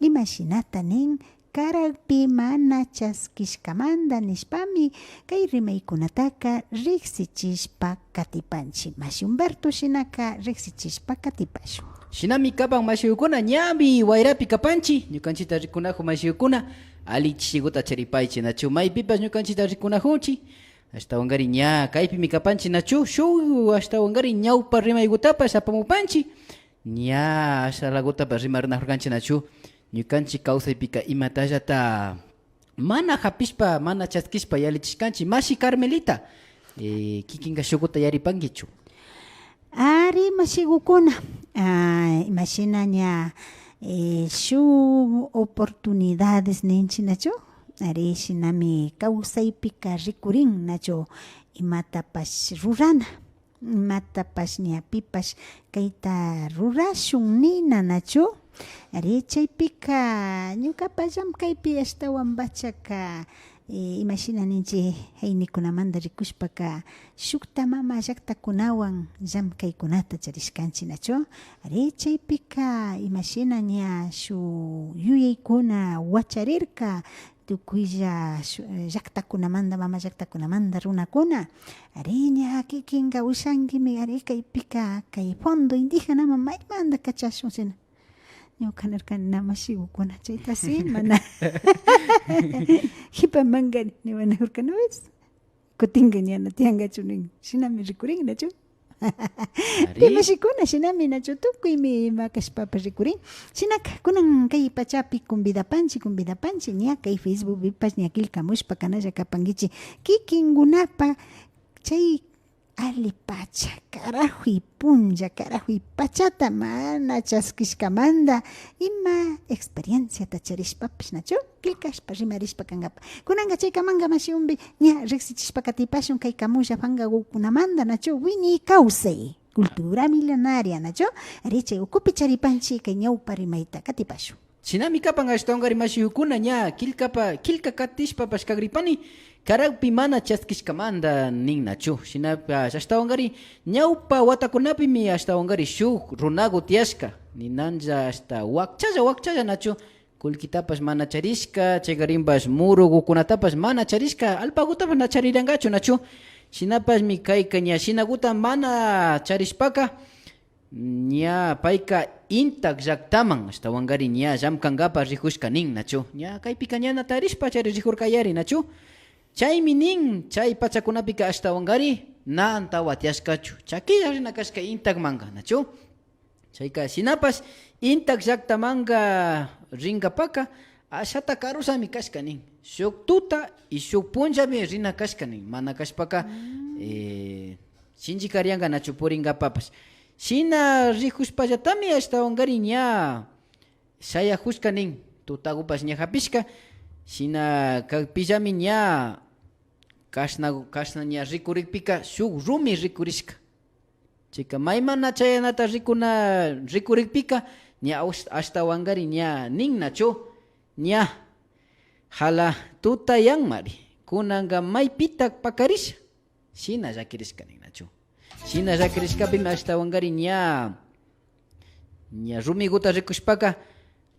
Imashinata nin karagpi mana chaskishkamanta nishpami kay rimaykunataka riksichishpa katipanchik. Mashi Humberto shinaka riksichishpa katipashun. Shinami kapan mashiukuna ñami wayrapi kapanchi ñukanchita rikunaju mashiukuna ali chishiguta charipaychi nachu maypipas ñukanchita rikunajunchi ashtawanqari ña kaypimi kapanchi nachu shuk ashtawanqari ñawpa rimaykutapas apamupanchi ña ashalagutapas rimarnajurkanchi nachu ñukanchik kawsaypika imatallata mana hapishpa mana chaskishpa yalichishkanchi mashi Carmelita kikinka shukuta yaripankichu. Ari mashigukuna imagina ña shuk oportunidades ninchi nachu ari shinami kawsaypika rikurin nachu imatapash rurana imatapash ña pipash kayta rurashun nina nachu ari chaypika ñukapash kaypi ashtawan bachaka imagina ninchi haynikunamanta rikushpaka shukta mama llaktakunawan llamkaykunata charishkanchi nachu ari chaypika imagina ña shuk yuyaykuna wacharirka tukuylla llaktakunamanta mama llaktakunamanta runakuna ari ña kikinka ushankimi ari kaypika kay fondo indígenaman maymanta kachashun sina ñuka nirkani namashigukuna chayta si mana hipamanqani nimanajurkani ves kutinka ñana tiyankachu nin shinami rikurin nachu timashikuna shinami nachu tukuymi makashpapas rikurin shinaka kunan kay pachapi convidapanchi ña kay Facebookpipas ña killkamushpa kanalla kapankichik kikinkunapa chay ali pacha karajuy punlla karajuy pachata mana chaskishkamanta ima experienciata charishpapish nachu killkashpa rimarishpa kankapa kunanka chaykamanga mashihumbi ña riksichishpa katipashun kay kamulla pankakukunamanta nachu wini kawsay cultura milenaria nachu ari chay ukupi charipanchi kay ñawpa rimayta katipashun. Shinami kapan ashtawanqari mashihukuna ña killka katishpapas kagripani karagpi mana chaskishkamanta nin nachu shinapas ashtawanqari ñawpa watakunapimi ashtawanqari shuk runaku tiyashka ninanlla hasta wakchalla nachu kullkitapas mana charishka chaykarinpas murukukunatapas mana charishka alpakutapas na charirankachu nachu shinapasmi kayka ña shinakuta mana charishpaka ña payka intak llaktaman ashtawanqari ña llamkankapas rijushka nin nachu ña kaypika ñana tarishpa chari rijurkayari nachu chaymi nin chay pachakunapika ashtawanqari na antawa tiyashkachu chakilla rina kashka intakmanka nachu chayka shinapas intak llaktamanka rinkapaka ashata karusami kashka nin shuk tuta y shuk punllami rina kashka nin mana kashpaka shinchikarianka nachu purinkapapas shina rijushpallatami ashtawanqari ña shayajushka nin tutakupas ña hapishka shina kaypillami ña kashna ña rikurikpika shuk rumi rikurishka chayka maymana chayanata rikurikpika ña ashtawanqari ña nin nachu ña hala tutayanmari kunanka maypita pakarisha shina llakirishka nin nachu shina llakirishkapimi ashtawanqari ña rumikuta rikushpaka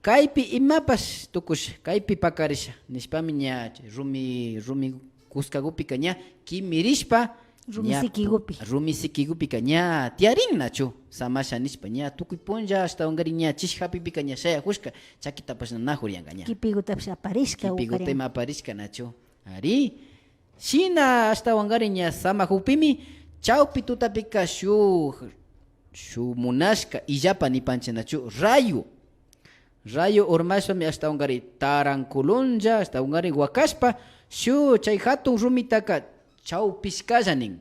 kaypi imapas tukush kaypi pakarisha nishpami ña rumi kuskakupika ña kimirishpa rumi sikikupika ña tiyarin nachu samasha nishpa ña tukuy punlla ashtawanqari ña chishapipika ña shayajushka chakitapas nanajurianka ña kipikutapas kipikutama aparishka nachu ari shina ashtawanqari ña samajukpimi chawpi tutapika shuk munashka illapa nipanchik nachu rayo urmashpami ashtawanqari tarankulunlla ashtawanqari wakashpa shuk chay hatun rumitaka chawpishkalla nin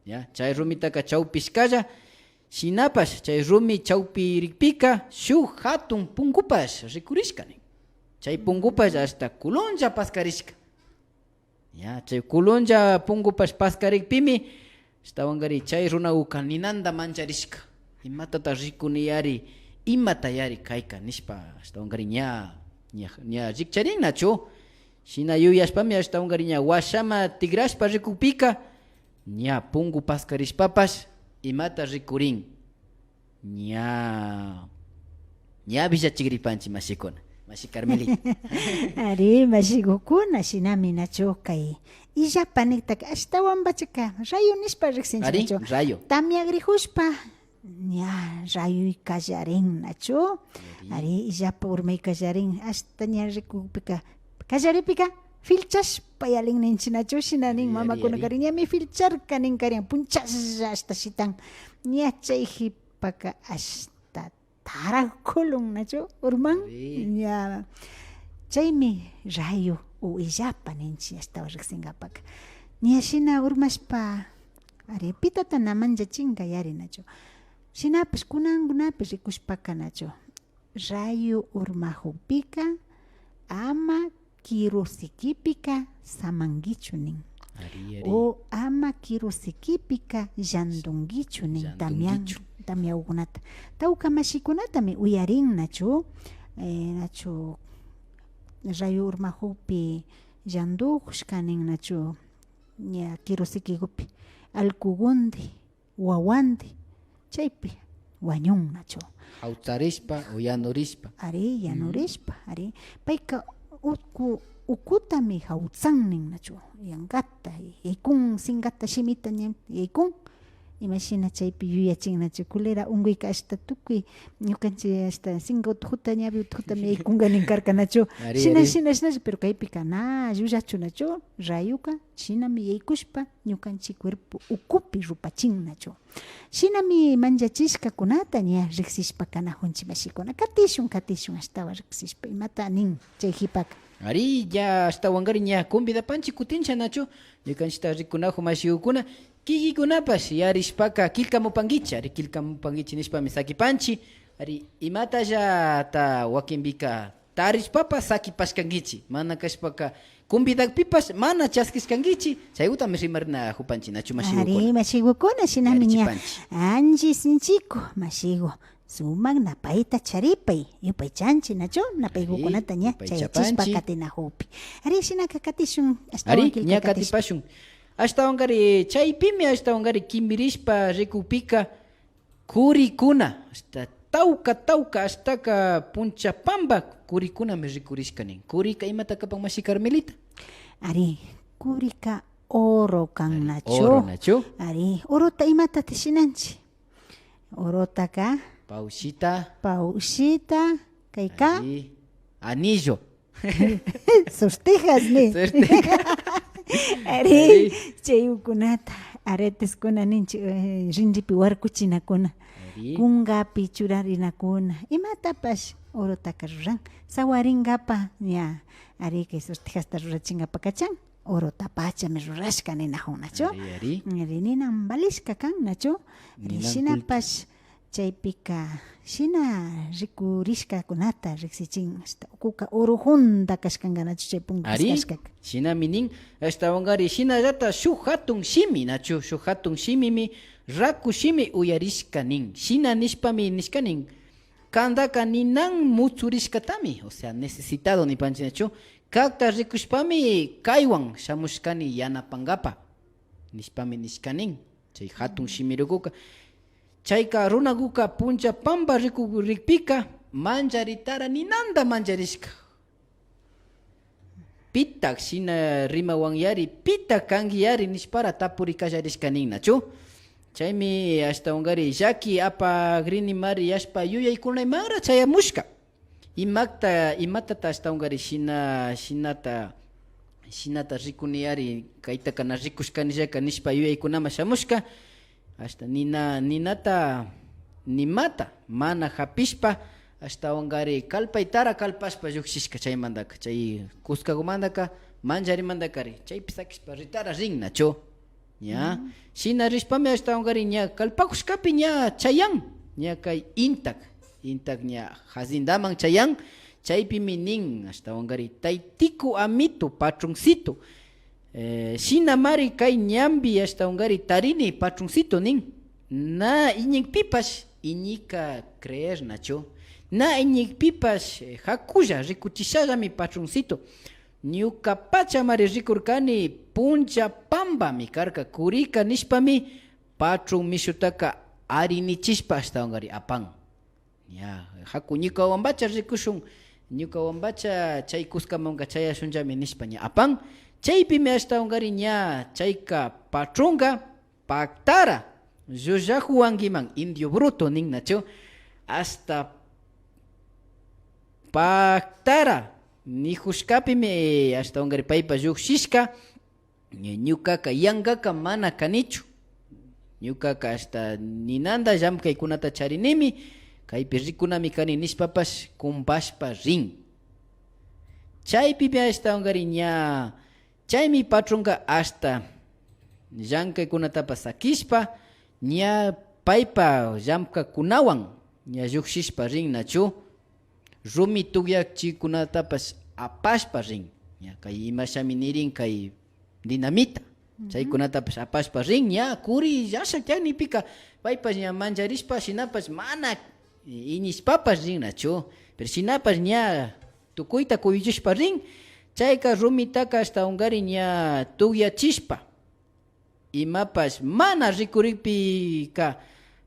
ya chay rumitaka chawpishkalla shinapas chay rumi chawpirikpika shuk hatun punkupas rikurishka nin chay punkupas hasta kulunlla paskarishka ya chay kulunlla punkupas paskarikpimi ashtawanqari chay runakuka ninanta mancharishka imatata rikuniyari imatayari kayka nishpa ashtawanqari ña rikcharin nachu shina yuyashpami ashtawanqari ña washama tigrashpa rikukpika ña punku paskarishpapas imata rikurin ña ña villachigripanchi mashikuna mashi Carmelita. Ari mashigukuna shinami nachu kay illapanikta ashtawan bachaka rayo nispa riqsinchik Ari nachu. rayo. Tamia grihushpa ña rayo kallarin nachu. Ari illapa urmay kallarin hasta ña rikupika kallaripika filchashpa yalin ninchi nachu shinanin mamakuna ari. karin ñami filcharka nin karin punchas hasta shitan ña chayhipaka hasta tarakulun nachu urman ña chaymi rayo illapa ninchi hasta riqsinkapaka ña shina urmashpa ari pitatana manchachinka yari nachu shinapish kunankunapi rikushpaka nachu rayo urmajupika ama kirusikipika samankichu nin o ama kirusikipika llantunkichu nin tamyawkunata tawka mashikunatami uyarin nachu nachu rayo urmajupi llantukushka nin nachu ña kirusikikupi alkugunti wawanti chaypi wañun nachu Hawtarispa o yanurispa. Ari yanurispa ari payka ukutami hawtsannin nachu yankata yaykun sinkata shimita yaykun imashina chaypi yuyachin nachu kulera unkuyka hasta tukuy ñukanchik hasta 5 utjuta ñawi utjutami yaykunka ninkarka nachu shina pero kaypika na llullachu nachu rayuka shinami yaykushpa ñukanchik cuerpo ukupi rupachin nachu shinami manchachishkakunata ña riqsishpa kanajunchik mashikuna katishun ashtawa riqsishpa imata nin chayhipaka Ari ya ashtawankari ña convidapanchik kutincha nachu ñukanchikta rikunaju mashikukuna kikikunapash yarishpaka kilkamupankichi ari kilkamupankichi nishpami sakipanchi ari imatallata wakinpika tarishpapas sakipashkankichi mana kashpaka convidakpipas mana chaskishkankichi chaykutami rimarina jupanchi nachu mashikukuna ari mashikukuna shinami ña anchi sinchiku mashiku sumak napayta charipay yupaychanchi nachu napaykukunata ña chayachispa katinajupi ari shinaka katishun ari ña katipashun ashtawankari chaypimi ashtawankari kimirishpa rikupika kurikuna hasta tawka ashtaka punchapamba kurikunami rikurishka nin kurika imata kapan mashi Carmelita ari kurika oro kan oro nachu ari orota imata tishinanchi orotaka pausita kayka anillo sortejas ni ari chayukunata areteskuna ninchi rinripi warkuchinakuna kunkapi churarinakuna imatapash orotaka ruran sawarinkapak ña ari kay sortejasta rurachinkapak kachan orotapachami rurashka ninajun nachu ari ninan balishka kan nachu ari shinapash chaypika shina rikurishkakunata riksichin hasta ukuka oro junta kashkanka nachu chay punkus kashkaka shinami nin ashtawankari shinallata shuk hatun shimi nachu shuk hatun shimimi raku shimi uyarishka nin shina nishpami nishka nin kandaka ninan muchurishkatami o sea necesitado nipanchi nachu kakta rikushpami kaywan shamushkani yanapankapa nishpami nishka nin chay hatun shimirukuka chayka runakuka punchapampa rikpika mancharitara ninanta mancharishka pitak shina rimawan yari pita kanki yari nishpara tapuri kallarishka nin nachu chaymi ashtawankari llaki apagrini mari yashpa yuyaykunaymanra chayamushka imatata ashtawankari shinata rikuni yari kayta kana rikushkanillaka nishpa yuyaykunama shamushka hasta ninata nimata mana hapishpa ashtawankari kalpaytara kalpashpa llukshishka chaymantaka chay kuskakumantaka mancharimantaka chaypi sakishpa ritara rin nachu ña shina rishpami ashtawankari ña kalpakushkapi ña chayan ña kay intak ña hazindaman chayan chaypimi nin ashtawankari taytiku amitu patroncito shina mari kay ñambi ashtawankari tarini patroncito nin na iñikpipash iñika creer nachu na iñikpipash hakulla rikuchishallami patroncito ñuka pachamari rikurkani punchapambami karka kurika nishpami patron mishutaka arinichishpa ashtawankari apan Ya, haku ñukawanbacha rikushun, ñukawanbacha chay kuskamanka chayashunllami nishpa ña apan, chaypimi ashtawankarin ña chayka patrunka pactara llullahuwankiman indio bruto ninnachu, hasta pactara nijushkapimi ashtawankari paypa llushishka, ñukaka yankaka mana kanichu, ñukaka hasta ninanda llamkaykunata charinimi, kaypi rikunami kani nishpapash kumpashpa rin. Chaypimi ashtawankari ña chaymi patronka hasta llankaykunatapas sakishpa ña paypa llamkakunawan ña llukshishpa rin nachu, rumi tukyakchikunatapas apashpa rin, ña kay imashami nirin kay dinamita, chaykunatapas apashpa rin ña kuri llashak tiyanipika paypas ña mancharishpa shinapas mana iñishpapas rin nachu, pero shinapas ña tukuyta kuyuchishpa rin, chayka rumitaka ashtawankari ña tukyachishpa imapas mana rikurikpika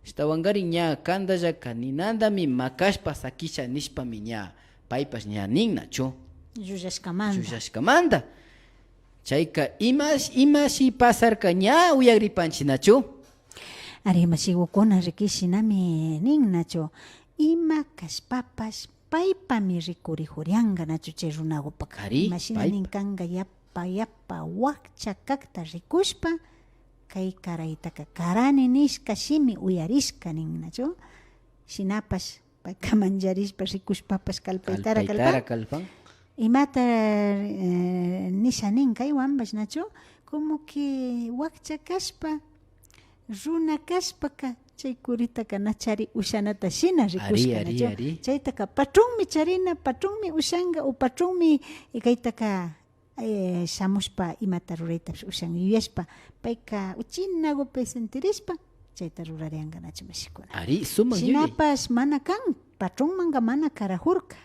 ashtawankari ña kantallaka ninandami makashpa sakisha nishpami ña paypas ña nin nachu, llullashkamanta chayka imashi pasarka ña uyakripanchik nachu. Ari masiwakuna rikishinami nin nachu, ima kashpapas paypami rikurijurianka nachu chay runakupaka, imashina ninkanka yapa wakcha kakta rikushpa kay karaytaka karani nishka shimi uyarishka nin nachu, shinapas payka mancharishpa rikushpapas kalpaytara kalpan, imata nisha nin kaywanpas nachu, como que wakcha kashpa runa kashpaka chay kuritaka nachari ushanata shina rikushka nachu, chaytaka patronmi charina, patronmi ushanka o patronmi kaytaka shamushpa imata ruraytapish ushan yuyashpa payka uchinakupi sentirishpa chayta rurarianka nachu mashikuna. Shinapas mana kan, patronmanka mana karahurka,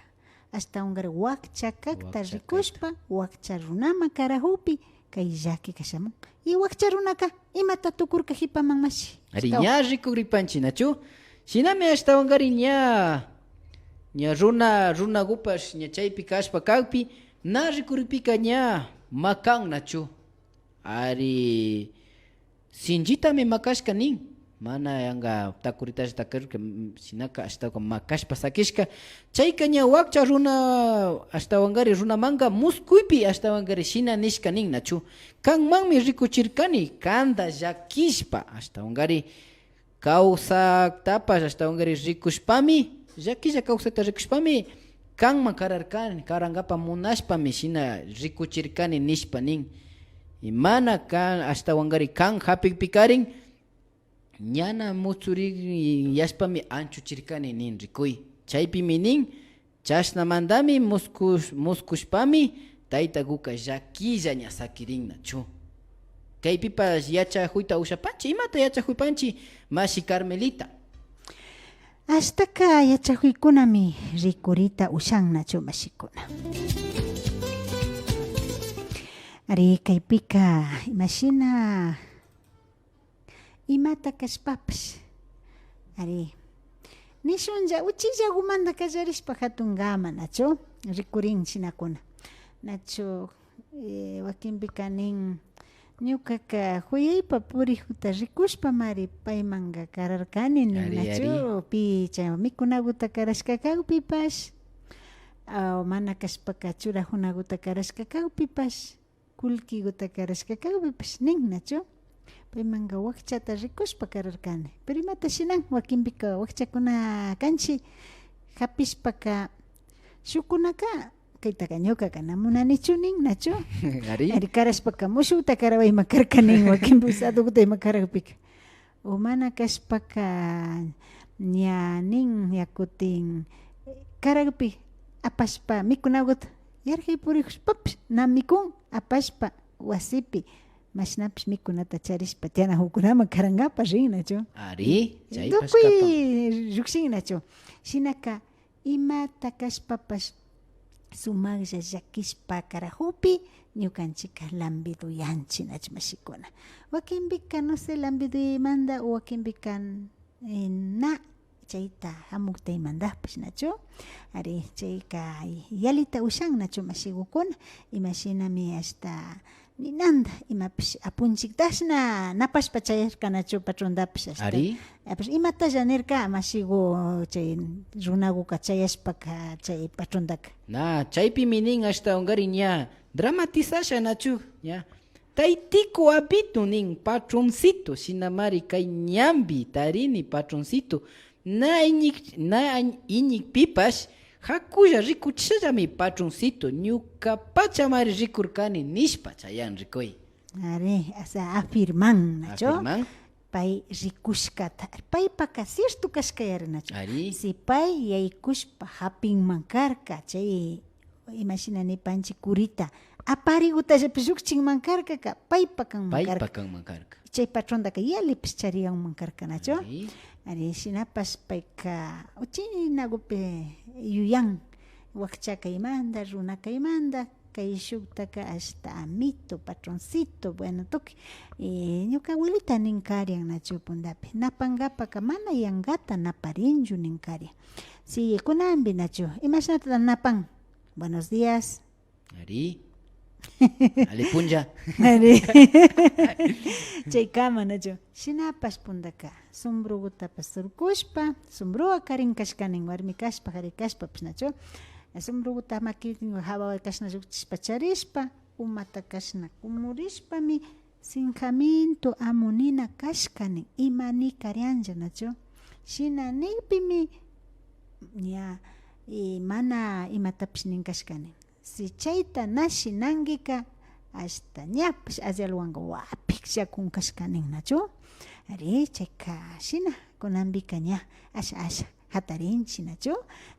ashtawankari wakcha kakta rikushpa wakcha runama karahupi kay llaki kashamun, y wakcha runaka imata tukurka hipaman mashi. Ari ña rikuripanchik nachu, shinami ashtawankari ña runakupash ña chaypi kashpa kawpi na rikuripika ña makan nachu, ari sinchitami makashka nin, mana yanka takuritash takurka shinaka ashtawka makashpa sakishka, chayka ña wakcha runa ashtawankari runamanka muskuypi ashtawankari shina nishka nin nachu, kanmanmi rikuchirkani kanta llakishpa ashtawankari kawsaktapash ashtawankari rikushpami llakilla kawsakta rikushpami kanman karankapa munashpami shina rikuchirkani nishpa nin, y mana kan ashtawankari kan hapikpi karin ñana mutsuri yashpami anchuchirkani nin rikuy, chaypimi nin chashnamantami muskushpami tayta kuka llakilla ña sakirin nachu. Kaypipas yachakuyta ushapanchik, imata yachakuypanchik mashi Carmelita? Ashtaka yachakuykunami rikurita ushan nachu mashikuna. Ari kaypika imashina imata kashpapas, ari nishunlla uchillakumanta kallarishpa hatungama nachu rikurin shinakuna nachu, wakinpika nin ñukaka huyaypa purikuta rikushpa mari paymanka kararkani nin nachu, pi chay mikunakuta karashka kawpipash mana kashpaka churajunakuta karashka kawpipash kullkikuta karashka kawpipash nin nachu, paymanka wakchata rikushpa kararkani, pero imata shinan wakinpika wakchakuna kanchi hapishpaka shukunaka kaytaka ñukaka namunanichu nin nachu, ari karashpaka mushuta karawayma karkanin wakinpi usadukuta ima karakpika, o mana kashpaka ña nin yakutin karakpi apashpa mikunakuta yarkay purikushpapish na mikun apashpa wasipi mashnapish mikunata charishpa tiana hukunama karangapa rin nachu, ari tukuy llukshin nachu, shinaka imata kashpapash sumaqlla llakishpa karahupi ñukanchika lambiduyanchik nachu mashikuna, wakinpika no sé lambiduymanta o wakinpika na chayta hamukta imandajpish nachu ari chayka yalita ushan nachu mashigukuna imashinami hasta ninanda imapish apunchiktashna napashpa chayarka nachu patrondapish hasta Ari imatash nirka mashigu chay runakuka chayashpaka chay patrondaka na chaypi minin hasta ungari ña dramatizasha nachu ña taytiku apitu nin patroncito shinamari kay ñambi tarini patroncito na iñik pipash hakulla rikuchishallami patroncito ñuka pachamari rikurkani nishpa chayan rikuy ari asa afirman nachu afirman pay rikushkata paypaka cierto kashkayari nachu ari si pay yaykushpa hapinman karka chay imashinani panchi kurita aparigutallapi shukchinman karkaka paypakanman karka paypakanman karka chay patrondaka yalipish chariyanman karka nachu ari ari shinapas payka uchinakupi yuyan wakchaka imanda runaka imanda kay shuktaka hasta amito patroncito bueno tukuy ñuka abuelita ninkarian nachu pundapi napankapaka mana yangata naparinchu ninkarian si kunanpi nachu imashnata napan buenos días ari alipunja ari chaykama nachu shinapas pundaka sombrugutapas surkushpa sombruwa karin kashkanin warmi kashpa kari kashpapish nachu sombruguta makitin hawawa kashna llukchishpa charishpa umata kashna kumurishpami sinjamiento amunina kashkanin imani karianja nachu shina nipimi ña mana imatapish nin kashkanin si chayta nashinangika hasta ñapish allalwanka wapiksakun kashkanin nachu ari chayka shina kunanpika ña asha hatarinchi nachu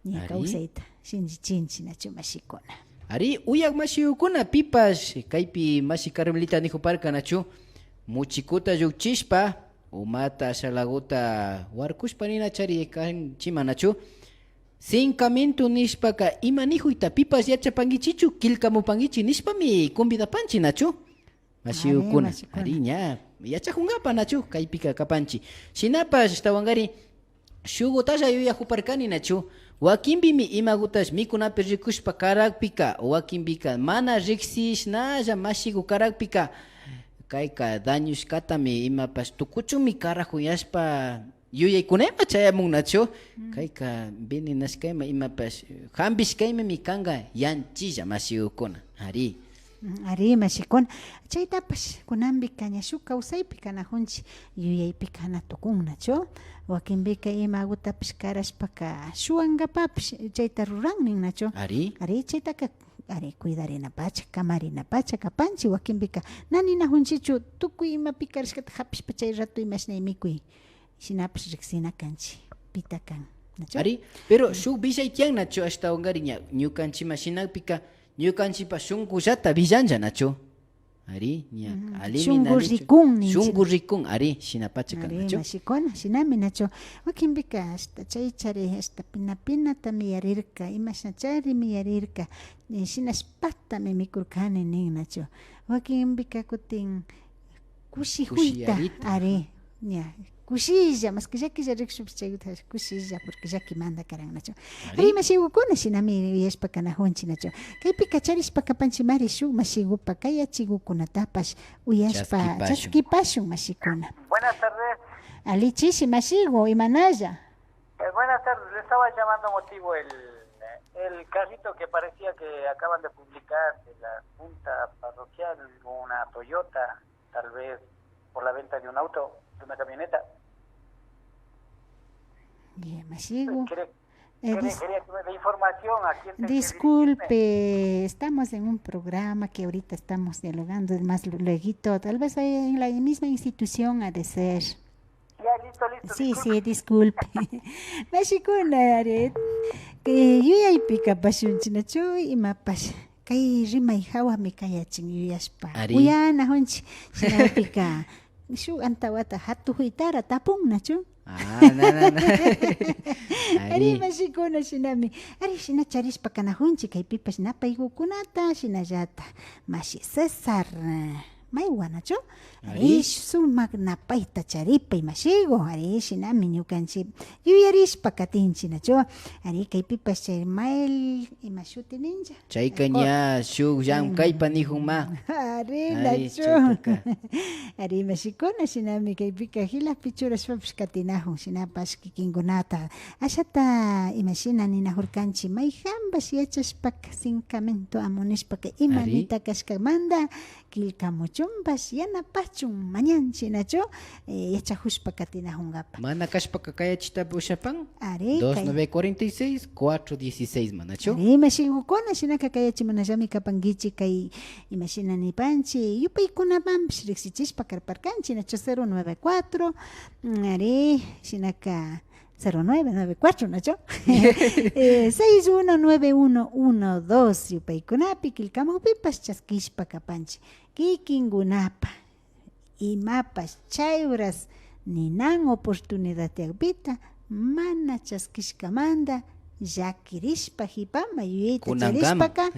ña kawsayta shinchichinchi nachu mashikuna ari uyak mashiyukuna pipash kaypi mashi Carmelita nijuparka nachu muchikuta llukchishpa umata shalaguta warkushpa nina chari kanchima nachu Sinkamiento nishpaka ima nijuyta pipas yachapankichichu kilkamupankichi nishpami convidapanchi nachu mashiyukuna ari ña yachajunqapa nachu kaypika kapanchi shinapash tawangari shugutasha yuyajuparkani nachu wakinpimi imagutash mikunapi rikushpa karakpika wakinpika mana riksishnalla mashiku karakpika kayka dañushkatami imapash tukuchumi karajuyashpa yuyaykunayma chayamun nachu kayka venenashkayma imapash hampishkaymami kanqa yanchilla mashiyukuna ari mashikuna chaytapash kunanpika ña shuk kawsaypi kanajunchik yuyaypi kana tukun nachu wakinpika imagutapish karashpaka shuwankapapish chayta rurannin nachu ari chaytaka ari cuidarinapacha kamarinapacha kapanchik wakinpika naninajunchichu tukuy imapi karashkata hapishpa chay rato imashnay mikuy shinapish riksina kanchik pita kan nachu ari pero shuk villay tiyan nachu hasta ungari ñukanchima shinapika ñukanchipa shunkullata villancha nachu ari ña shunku rikun ari shinapacha kan nachu mashikuna shinami nachu wakinpika hasta chay chari hasta pinatami yarirka imashna chari yarirka shinaspatami mikurkani nin nachu wakinpika kutin kushijuyta ari ña kushilla mas que llakilla rikshupish chaykuta kushilla porque llakimanta karan nachu ari mashigukuna shinami yashpa kanajunchik nachu kaypika charishpa kapanchimari shuk mashigupa kay achigukunatapash uyashpa chaskipashun mashikuna. Buenas tardes. Alichishi mashigu imanalla. Buenas tardes, le estaba llamando motivo el carrito que parecía que acaban de publicar de la Junta Parroquial, una Toyota, tal vez por la venta de un auto, de una camioneta. Bien, masigo. Quería que me dé información a quién. Disculpe, estamos en un programa que ahorita estamos dialogando, más luego, tal vez en la misma institución ha de ser. Ya, listo. Sí, disculpe. Mashikuna, que yo ya pica pasión chinacho y mapas. Kay rimay hawa mi kayachin yuyaspa. Uyana honchi, sinapika. Shu antawata hatu huitara tapung nacho. No. Ari mashikuna shinami. Ari shinacharispa kanahunchi kay pipas napaigukunata shinallata. Mashi César maywa nacho ari sumak napayta charipay mashigo ari shinami ñukanchik yuyarishpa katinchik nacho ari kaypipas chay mael ima shuti ninja chayka ña shuk llankaypa nijunma ari Ari, nacho chaytaka. ari mashikuna shinami kaypika hilapi churashpapish katinahun shinapas kikinkunata ashata imashina ninahurkanchik mayjanpas yachashpaka cinkamento amunishpaka imanita kashkamanta killkamuchunpas yanapachun mañanchik nacho yachajushpa katinahungapak mana kashpaka kayachita ushapan ari 2946 416 manacho ari mashigukuna shinaka kayachimunallami kapankichik kay imashinanipanchik yupaykunamanpish riksichishpa karparkanchik nacho 094 ari shinaka 0994 nacho 619112 yupaykunapi killkamupipas chaskishpa kapanchik kikinkunapa imapas chayuras ninan oportunidad yakpita mana chaskishkamanta llakirishpa hipama yuyayta Kunankama. charishpaka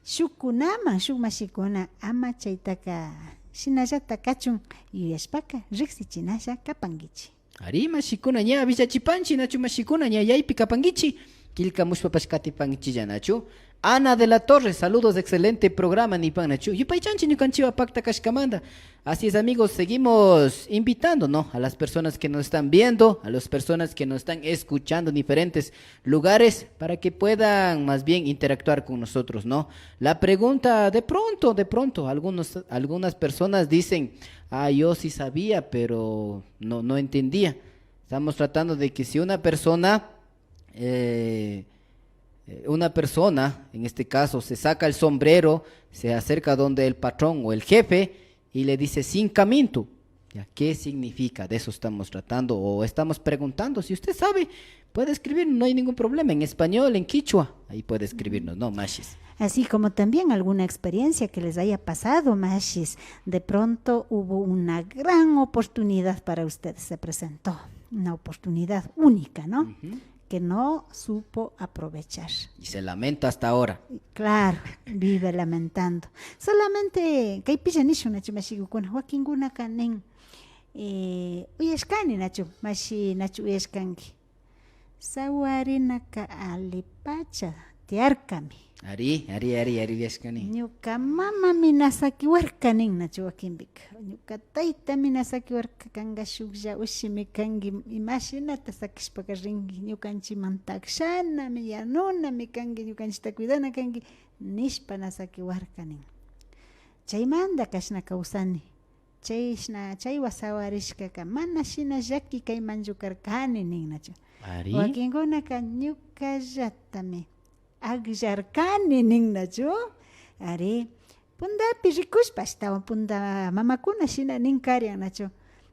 shukkunaman shuk mashikuna ama chaytaka shinallata kachun yuyashpaka riksichinasha kapankichik ari mashikuna ña avisachipanchi nachu mashikuna ña yaypi kapankichi killkamushpapash katipankichilla nachu Ana de la Torre, saludos, excelente programa nipan nachu yupaychanchi ñukanchiwa pakta kashkamanta. Así es, amigos, seguimos invitando, ¿no?, a las personas que nos están viendo, a las personas que nos están escuchando en diferentes lugares para que puedan más bien interactuar con nosotros, ¿no? La pregunta, de pronto, algunas personas dicen, yo sí sabía, pero no entendía. Estamos tratando de que si una persona, en este caso, se saca el sombrero, se acerca donde el patrón o el jefe y le dice sin caminto, ¿ya? ¿Qué significa? De eso estamos tratando o estamos preguntando. Si usted sabe, puede escribir, no hay ningún problema, en español, en quichua, ahí puede escribirnos, ¿no, Mashis? Así como también alguna experiencia que les haya pasado, Mashis, de pronto hubo una gran oportunidad para ustedes, se presentó, una oportunidad única, ¿no? Que no supo aprovechar. Y se lamenta hasta ahora. Claro, vive lamentando. Solamente kay pichanishu nachu mashigukuna wakinguna kanen uyashkani nachu mashi nachu uyashkanki. Sawarinaka alipacha tiarkami. Ari yashkani. Ñuka mama minasaki warkanin nachu wakinbika. Ñuka tayta minasaki warka kanga shuklla ushimi kangi imashinata sakishpaka rinki ñukanchimanta akshanami yanunami kangi ñukanchita cuidana kangi nishpa nasaki warkanin. Chaymanta kashna kawsani. Chaywa sawarishkaka mana shina llaki kaymanchu karkani nin nachu. Ari. Wakinkunaka ñukallatami agllarkani nin nachu. Ari pundapi rikushpa ashtawan punda mamakuna shina ninkarian nachu.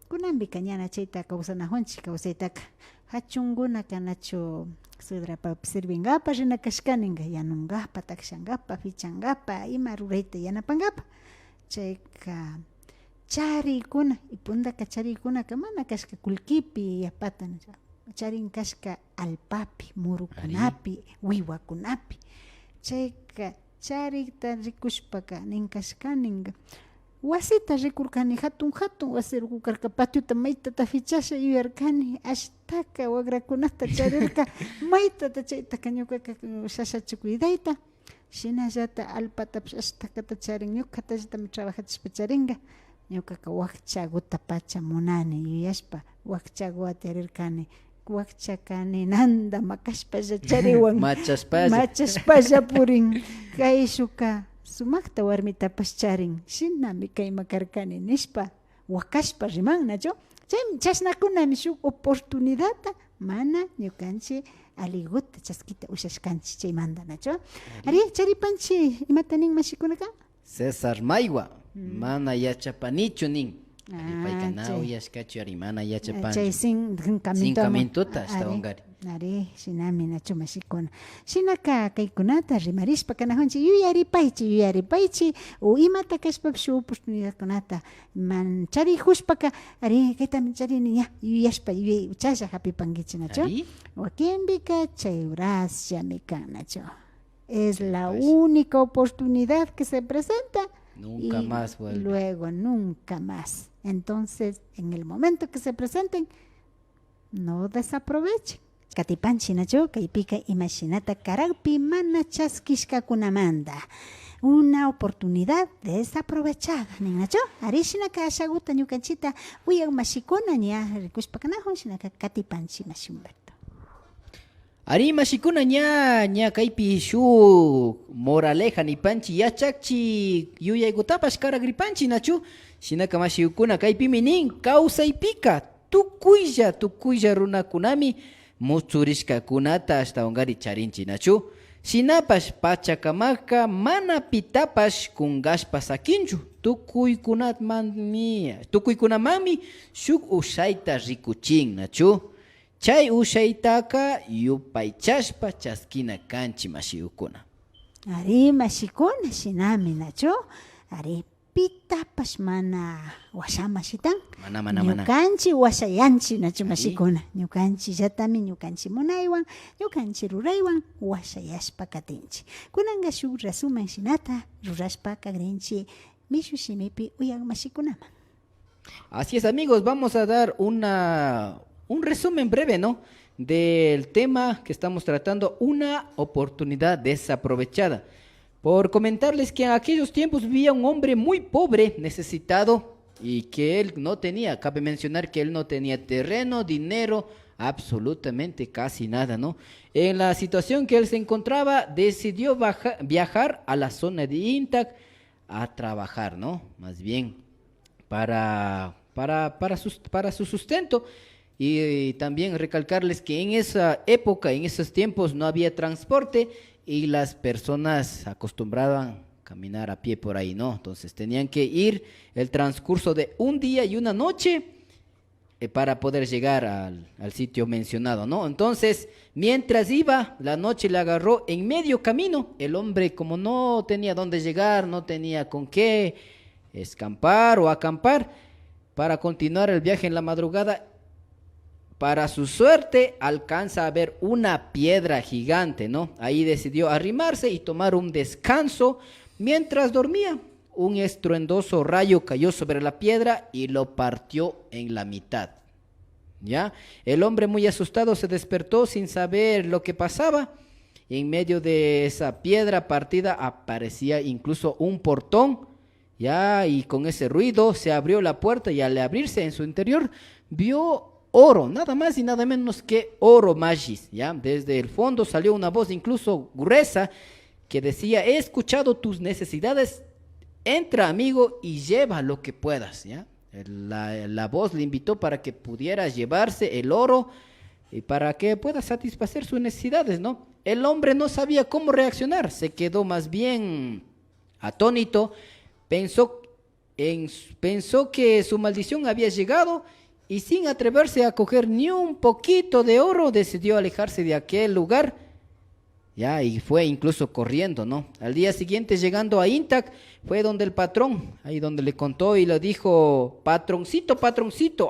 Kunanbika ñana chayta kawsanahunchik kawsaytaka. Hachunkunaka nachu sudrapapi sirvingapa rinakashkaninga yanungapa, takshangapa, fichangapa, ima rurayta yanapangapa. Chayka charikuna y pundaka charikunaka mana kashka kullkipi yapata nachu. Charin kashka alpapi, murukunapi, wiwakunapi. Chayka charita rikushpaka ninkashkaninga wasita rikurkani hatun wasi rukukarka patiota maytata fichasha yuyarkani ashtaka wagrakunata charirka maytata chaytaka ñukaka shashachu cuidayta shinallata alpatapish ashtakata charin ñukatallitami trabajachishpa charinga ñukaka wakchaguta pacha munani yuyashpa wakchagu atarirkani wakchakani nanda makashpalla chariwan machashpalla purin kay shuka sumakta warmitapas charin shinami kayma karkani nishpa wakashpa riman nachu chay chashnakunami shuk oportunidadta mana ñukanchik aliguta chaskita ushashkanchik chaymanta nachu ari charipanchik imata nin mashikunaka César Maywa mana yachapanichu nin. Paykanao yashkachu ari mana yachapanchu. Chay sin camintuta ashtawanqari. Ari shinami nachu mashikuna. Shinaka kaykunata rimarishpa kanahunchik yuyaripaychi o imata kashpapish shuk oportunidadkunata charijushpaka ari kaytami charini ya yuyashpa chasha hapipankichik nachu. Wakinbika chayrashllami kan nachu. Es la única oportunidad que se presenta Nunca y más vuelve. luego nunca más. Entonces, en el momento que se presenten, no desaprovechen. Katipanchi nacho, kaypika imaginata karagpi mana chaskishka kunamanda. Una oportunidad desaprovechada, nacho. Arishina ka shaguta ñukanchita uyan mashikuna ña rikushpakanahun shinaka katipanchi mashimberto. Ari mashikuna ña kaypi shuk moraleja nipanchi yachakchi yuyaykutapash karagripanchi nachu. Shinaka mashikuna kaypimi nin kawsaypika tukuylla runakunami muchurishkakunata ashtawanqari charinchi nachu. Shinapash pachakamaka mana pitapash kungashpa sakinchu. Tukuykunamami shuk ushayta rikuchin nachu. Chay ushaytaka yupaychashpa chaskina kanchi mashiyukuna. Ari mashikuna shinami nacho. Ari pitapash mana washamashitan. Mana. Ñukanchi washayanchi nacho mashikuna. Ñukanchi llatami ñukanchi munaywan, ñukanchi ruraywan washayashpa katinchi. Kunanga shuk resumen shinata rurashpa kagrinchi mishu shimipi uyan mashikunaman. Así es, amigos, vamos a dar un resumen breve, ¿no? Del tema que estamos tratando, una oportunidad desaprovechada. Por comentarles que en aquellos tiempos vivía un hombre muy pobre, necesitado, y que él no tenía, cabe mencionar que él no tenía terreno, dinero, absolutamente casi nada, ¿no? En la situación que él se encontraba, decidió viajar a la zona de Intac a trabajar, ¿no? Más bien para su sustento. Y también recalcarles que en esa época, en esos tiempos, no había transporte y las personas acostumbraban caminar a pie por ahí, ¿no? Entonces tenían que ir el transcurso de un día y una noche para poder llegar al sitio mencionado, ¿no? Entonces, mientras iba, la noche le agarró en medio camino. El hombre, como no tenía dónde llegar, no tenía con qué escampar o acampar para continuar el viaje en la madrugada, para su suerte alcanza a ver una piedra gigante, ¿no? Ahí decidió arrimarse y tomar un descanso mientras dormía. Un estruendoso rayo cayó sobre la piedra y lo partió en la mitad. ¿Ya? El hombre, muy asustado, se despertó sin saber lo que pasaba. En medio de esa piedra partida aparecía incluso un portón, ¿ya? Y con ese ruido se abrió la puerta y al abrirse en su interior vio oro, nada más y nada menos que oro magis, ¿ya? Desde el fondo salió una voz incluso gruesa que decía: he escuchado tus necesidades, entra, amigo, y lleva lo que puedas, ¿ya? La voz le invitó para que pudiera llevarse el oro y para que pueda satisfacer sus necesidades, ¿no? El hombre no sabía cómo reaccionar, se quedó más bien atónito, pensó que su maldición había llegado y sin atreverse a coger ni un poquito de oro, decidió alejarse de aquel lugar, ya, y fue incluso corriendo, ¿no? Al día siguiente, llegando a Intac, fue donde el patrón, ahí donde le contó y le dijo: patroncito,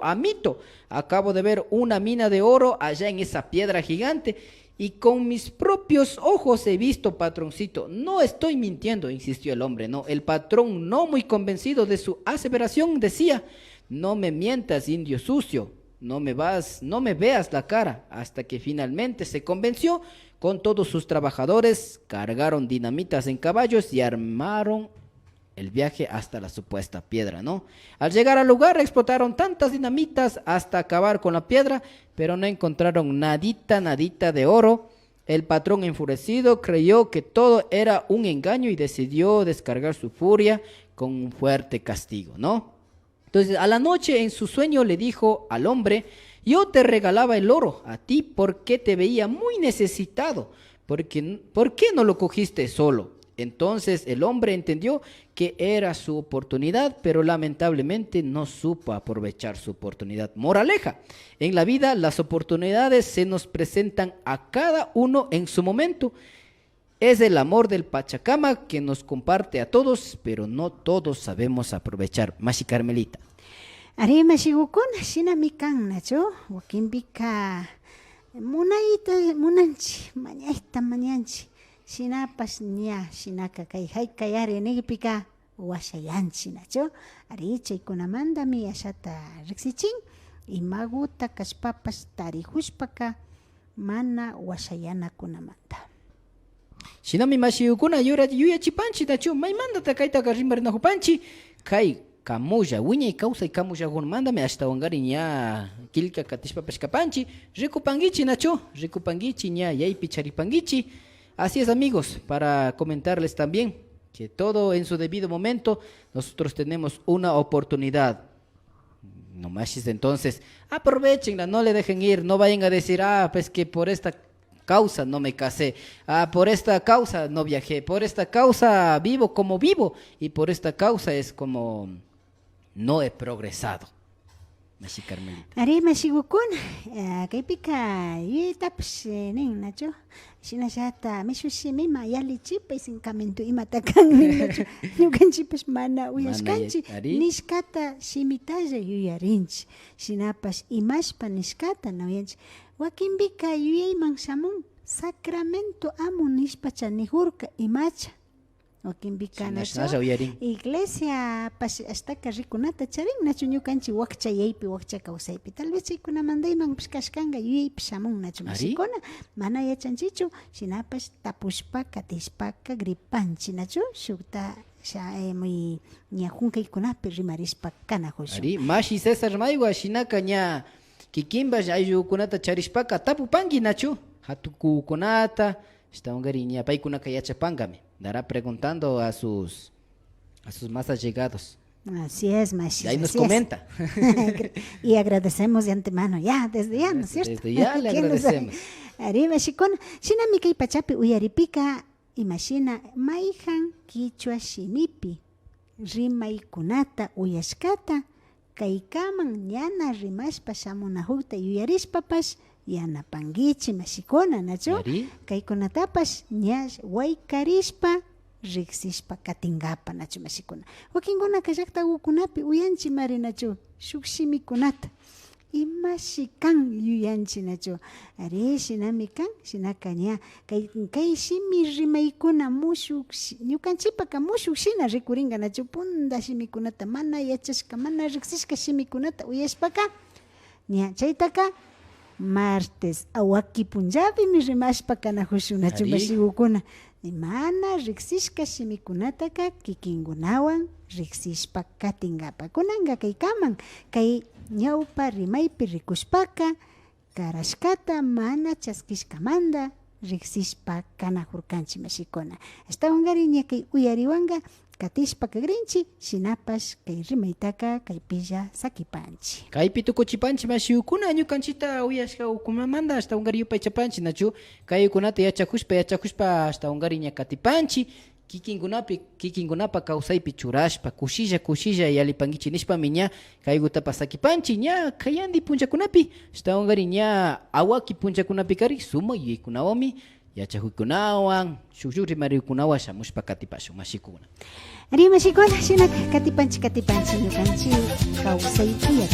amito, acabo de ver una mina de oro allá en esa piedra gigante, y con mis propios ojos he visto, patroncito, no estoy mintiendo, insistió el hombre, ¿no? El patrón, no muy convencido de su aseveración, decía: no me mientas, indio sucio, no me veas la cara, hasta que finalmente se convenció. Con todos sus trabajadores, cargaron dinamitas en caballos y armaron el viaje hasta la supuesta piedra, ¿no? Al llegar al lugar, explotaron tantas dinamitas hasta acabar con la piedra, pero no encontraron nadita de oro. El patrón, enfurecido, creyó que todo era un engaño y decidió descargar su furia con un fuerte castigo, ¿no? Entonces, a la noche, en su sueño, le dijo al hombre: yo te regalaba el oro a ti porque te veía muy necesitado. ¿Por qué no lo cogiste solo? Entonces el hombre entendió que era su oportunidad, pero lamentablemente no supo aprovechar su oportunidad. Moraleja: en la vida las oportunidades se nos presentan a cada uno en su momento. Es el amor del Pachacama que nos comparte a todos, pero no todos sabemos aprovechar. Mashi Carmelita. Ari mashigukuna shinami kan nacho, wakinpika munanchi, mañanchi, shinapas ña, shinaka kay haykay ari nigpika washayanchik nachu. Ari chaykunamantami ashata riksichin imaguta kashpapas tarihushpaka mana washayanakunamanta. Shinami mashiukuna yuyachipanchik nachu maymantata kaytaqa rimariнаhupanchik kay kamulla wiñay kawsay kamullakunamantami ashtawanqari ña killka katishpapash kapanchik rikupankichik nachu rikupankichik ña yaypi charipankichik. Así es, amigos, para comentarles también que todo en su debido momento nosotros tenemos una oportunidad. No más, entonces aprovechenla, no le dejen ir, no vayan a decir, pues que por esta causa no me casé, por esta causa no viajé, por esta causa vivo como vivo y por esta causa es como no he progresado. Mashi Carmelita. Ari mashigukun kaypika yuyaytapish nin nachu shinashata mishushimima yalichipay sinkamento imata kan nin nachu ñukanchikpish mana uyashkanchik nishkata shimitalla yuyarinchik shinapash imashpa nishkata nawianchik wakinpika yuyayman shamun sacramento amun nishpacha nijurka imacha wakinpika nachu iglesia pash astaka rikunata charin nachu ñukanchik wakcha yaypi wakcha kawsaypi tal vez chaykunamantayman kashkanqa yuyaypi shamun nachu mashikuna mana yachanchichu shinapash tapushpaka tishpaka gripanchik nachu shukta muy ña hunkaykunapi rimarishpa kanajushun. Ari mashi César Maywa shinaka ña kikinbash ayllukunata charishpaka tapupanki nachu hatukukunata estawanqari ña paykunaka yachapankami. Dará preguntando a sus más allegados. Así es, Mashi. Y ahí nos comenta. Y agradecemos de antemano, ya, desde ya, ¿no es cierto? Desde ya le agradecemos. Ari, Mashikon, shinami kay pachapi uyaripika, imagina, maihan kichwa shimipi, rimaykunata uyashkata, kaykaman ñana rimashpa shamunahukta yuyarispapash, yanapankichik mashikuna nachu kaykunatapash ña waykarispa riksishpa katingapa nachu mashikuna wakinkunaka llaqtakunapi uyanchik mari nachu shuk shimikunata imashi kan yuyanchik nachu ari shinami kan shinaka ña kay shimi rimaykuna mushuk ñukanchikpaka mushuk shina rikurinqa nachu punta shimikunata mana yachashka mana riksishka shimikunata uyashpaka ña chaytaka martes awaki punjabi mi rimashpa kanajushun nachu mashigukuna mana riksishka shimikunataka kikinkunawan riksishpa katingapa kunanqa kaykaman kay ñawpa rimaypi rikushpaka karashkata mana chaskishkamanta riksishpa kanajurkanchik mashikuna ashtawanqari ña kay uyariwanqa katishpa kagrinchik shinapash kay rimaytaka kaypilla sakipanchik kaypi tukuchipanchik mashiukuna ñukanchita uyashka ukumamanta ashtawanqari yupay chapanchik nachu kaykunata yachakushpa ashtawanqari ña katipanchik kikinkunapa kawsaypi churashpa kushilla yalipankichik nishpami ña kaykutapas sakipanchik ña kayandi punchakunapi ashtawanqari ña awaki punchakunapi kari sumak yuyaykunawanmi yachakuykunawan shuk rimarikunawan shamushpa katipashun mashikuna. Ari mashikuna shinak katipanchik ñukanchik kawsaypi